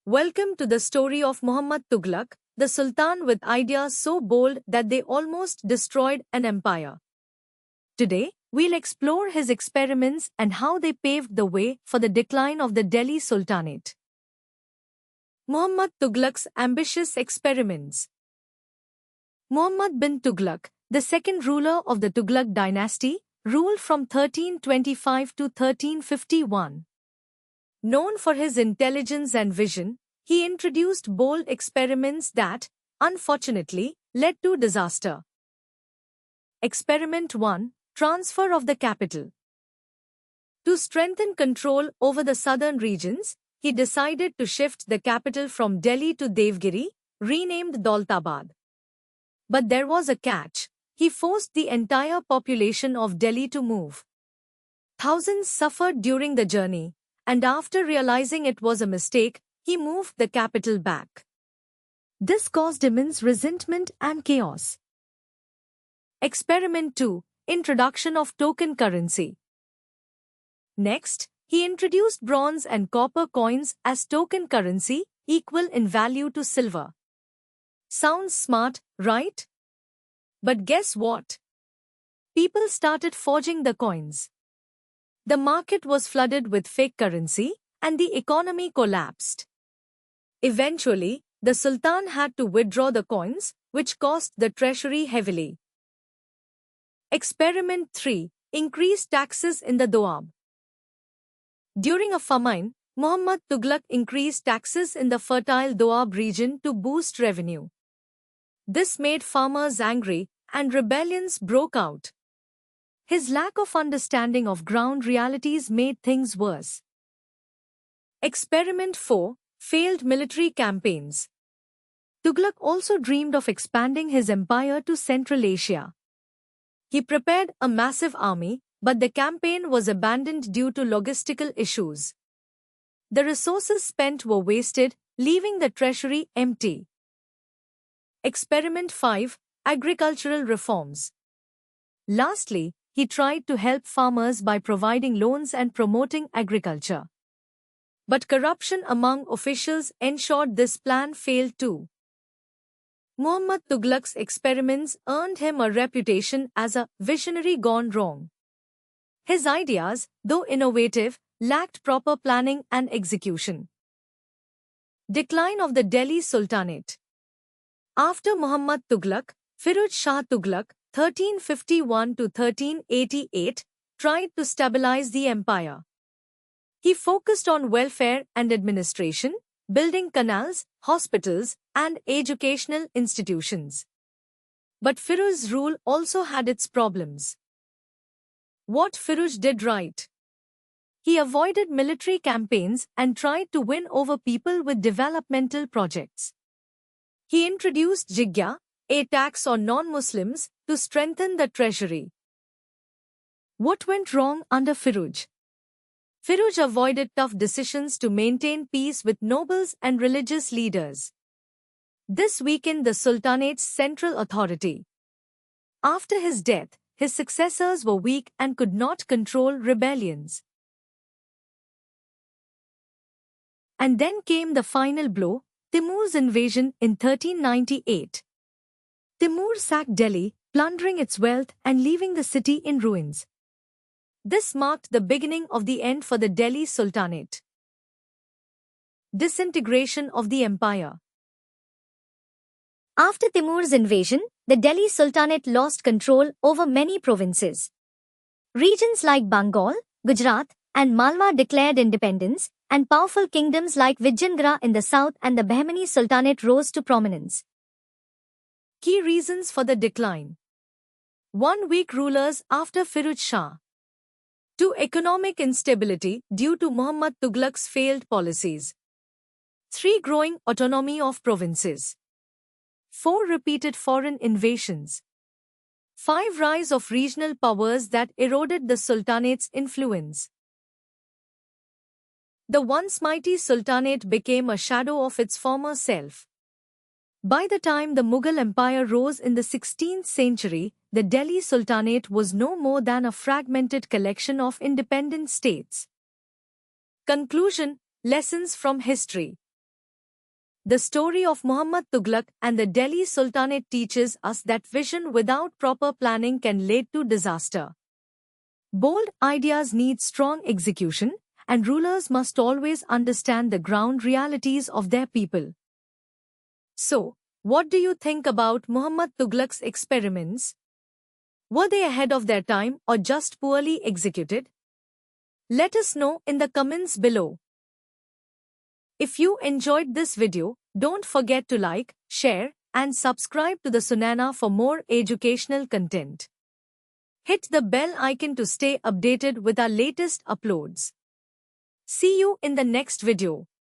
Welcome to the story of Muhammad Tughlaq, the Sultan with ideas so bold that they almost destroyed an empire. Today, we'll explore his experiments and how they paved the way for the decline of the Delhi Sultanate. Muhammad Tughlaq's ambitious experiments. Muhammad bin Tughlaq, the second ruler of the Tughlaq dynasty, ruled from 1325 to 1351. Known for his intelligence and vision, he introduced bold experiments that, unfortunately, led to disaster. Experiment 1. Transfer of the capital. To strengthen control over the southern regions, he decided to shift the capital from Delhi to Devgiri, renamed Daulatabad. But there was a catch. He forced the entire population of Delhi to move. Thousands suffered during the journey, and after realizing it was a mistake, he moved the capital back. This caused immense resentment and chaos. Experiment 2. Introduction of token currency. Next, he introduced bronze and copper coins as token currency, equal in value to silver. Sounds smart, right? But guess what? People started forging the coins. The market was flooded with fake currency, and the economy collapsed. Eventually, the Sultan had to withdraw the coins, which cost the treasury heavily. Experiment 3. Increased taxes in the Doab. During a famine, Muhammad Tughlaq increased taxes in the fertile Doab region to boost revenue. This made farmers angry, and rebellions broke out. His lack of understanding of ground realities made things worse. Experiment 4. Failed military campaigns. Tughlaq also dreamed of expanding his empire to Central Asia. He prepared a massive army, but the campaign was abandoned due to logistical issues. The resources spent were wasted, leaving the treasury empty. Experiment 5. Agricultural reforms. Lastly, he tried to help farmers by providing loans and promoting agriculture. But corruption among officials ensured this plan failed too. Muhammad Tughlaq's experiments earned him a reputation as a visionary gone wrong. His ideas, though innovative, lacked proper planning and execution. Decline of the Delhi Sultanate. After Muhammad Tughlaq, Firuz Shah Tughlaq, 1351 to 1388, tried to stabilize the empire. He focused on welfare and administration, building canals, hospitals, and educational institutions. But Firuz's rule also had its problems. What Firuz did right? He avoided military campaigns and tried to win over people with developmental projects. He introduced jizya, a tax on non-Muslims, to strengthen the treasury. What went wrong under Firuz? Firuz avoided tough decisions to maintain peace with nobles and religious leaders. This weakened the Sultanate's central authority. After his death, his successors were weak and could not control rebellions. And then came the final blow, Timur's invasion in 1398. Timur sacked Delhi, plundering its wealth and leaving the city in ruins. This marked the beginning of the end for the Delhi Sultanate. Disintegration of the empire. After Timur's invasion, the Delhi Sultanate lost control over many provinces. Regions like Bengal, Gujarat, and Malwa declared independence, and powerful kingdoms like Vijayanagara in the south and the Bahmani Sultanate rose to prominence. Key reasons for the decline. 1. Weak rulers after Firuz Shah. 2. Economic instability due to Muhammad Tughlaq's failed policies. 3. Growing autonomy of provinces. 4. Repeated foreign invasions. 5. Rise of regional powers that eroded the Sultanate's influence. The once mighty Sultanate became a shadow of its former self. By the time the Mughal Empire rose in the 16th century, the Delhi Sultanate was no more than a fragmented collection of independent states. Conclusion: Lessons from history. The story of Muhammad Tughlaq and the Delhi Sultanate teaches us that vision without proper planning can lead to disaster. Bold ideas need strong execution, and rulers must always understand the ground realities of their people. So, what do you think about Muhammad Tughlaq's experiments? Were they ahead of their time or just poorly executed? Let us know in the comments below. If you enjoyed this video, don't forget to like, share, and subscribe to the Sunana for more educational content. Hit the bell icon to stay updated with our latest uploads. See you in the next video.